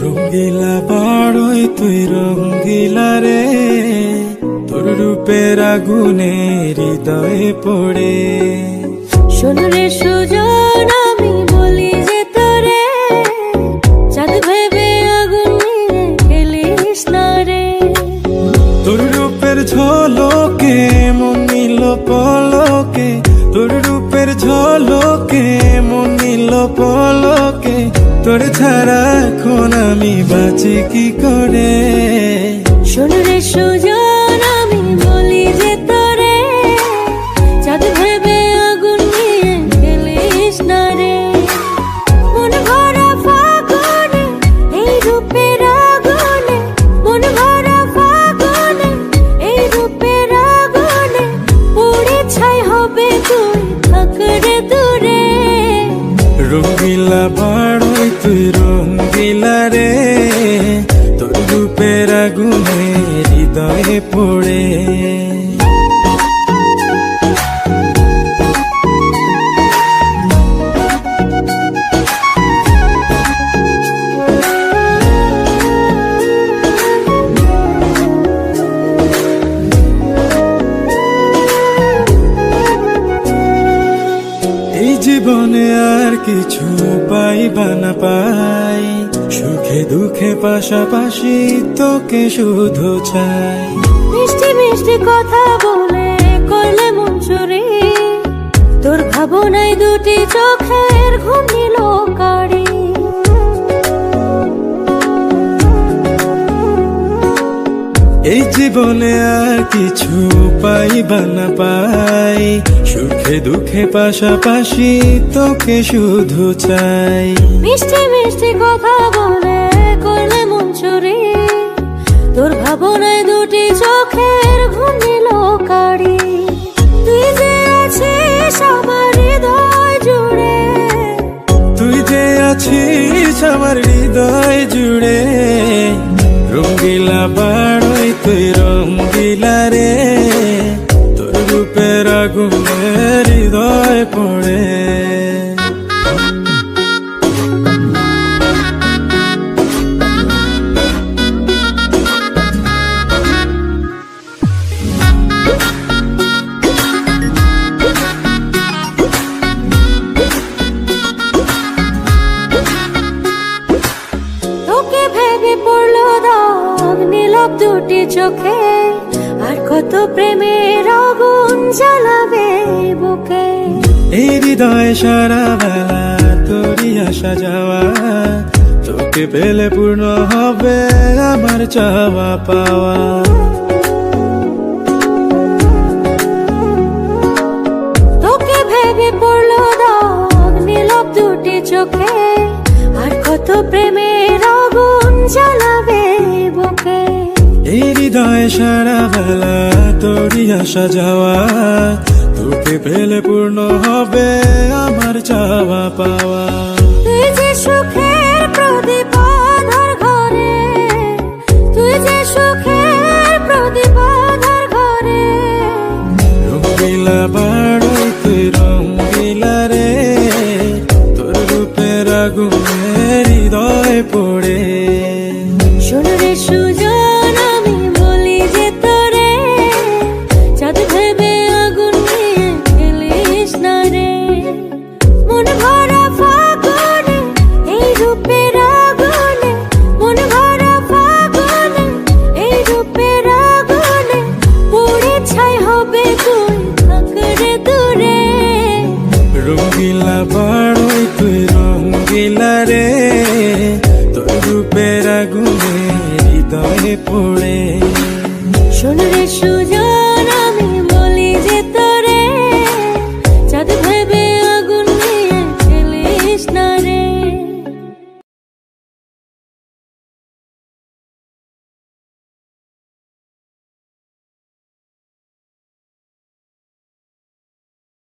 রঙ্গিলা বাড়ই তুই রঙ্গিলা রে, তোর রূপের আগুনে হৃদয়ে পড়ে। শোন রে সুজন, আমি বলি যে তোরে, চাঁদ ভেবে আগুন নিয়ে খেলিস না রে। তোর রূপের ঝলকে মন নিল পলকে, তোর রূপের ঝলকে মন নিল পলকে। তোর ছাড়া এখন আমি বাঁচি কি করে। শোন রে সুজন, আমি বলি যে তোরে, চাঁদ ভেবে আগুন নিয়ে খেলিস না রে। মন ভরা ফাগুনে এই রূপের আগুনে, মন ভরা ফাগুনে এই রূপের আগুনে, পুড়ে ছাই হবে তুই থাক রে দূরে। রঙ্গিলা বাড়ই তুই রঙ্গিলা রে, তোর রূপের আগুনে হৃদয়ে পড়ে। এই জীবনে আর কিছু পাইবা না পাই, সুখে দুঃখে পাশাপাশি তোকে শুধু চাই। মিষ্টি মিষ্টি কথা বলে করলে মন চুরি, তোর ভাবনায় দুটি চোখের ঘুম নিল কারি। এই জীবনে আর কিছু পাইবা না পাই, সুখে দুঃখে পাশাপাশি তোকে শুধু চাই। মিষ্টি মিষ্টি কথা বলে করলে মন চুরি, তোর ভাবনায় দুটি চোখের ঘুম নিল কারি। তুই যে আছিস আমার হৃদয় জুড়ে, তুই যে আছিস আমার হৃদয় জুড়ে। রঙ্গিলা বাড়ই তুই রঙ্গিলা রে, তোর রূপের আগুনে হৃদয় পড়ে। তোকে ভেবে পড়লো দাগ নীলব দুটি চোখে, আর কত প্রেমের আগুন জ্বালাবে বুকে। এই হৃদয় সারা বেলা তোরই আসা যাওয়া, তোকে পেলে পূর্ণ হবে আমার চাওয়া পাওয়া। তোকে ভেবে পড়লো দাগ নীলব দুটি চোখে, আর কত প্রেমের আগুন জ্বালাবে বুকে। এই হৃদয় সারা বেলা তোরই আসা যাওয়া, তোকে পেলে পূর্ণ হবে আমার চাওয়া পাওয়া। তুই যে সুখের প্রদীপ আধার ঘরে, তুই যে সুখের প্রদীপ আধার ঘরে। রঙ্গিলা বাড়ই তুই রঙ্গিলা রে, তোর রূপের আগুনে হৃদয় পড়ে। শোন রে সুজন, আমি বলি যে তোরে, চাঁদ ভেবে আগুন নিয়ে খেলিস না রে। মন ভরা ফাগুনে এই রূপের আগুনে, মন ভরা ফাগুনে এই রূপের আগুনে, পুড়ে ছাই হবে তুই থাক রে দূরে। রঙ্গিলা বাড়ই তুই রঙ্গিলা রে, তোর রূপের আগুনে হৃদয়ে পড়ে।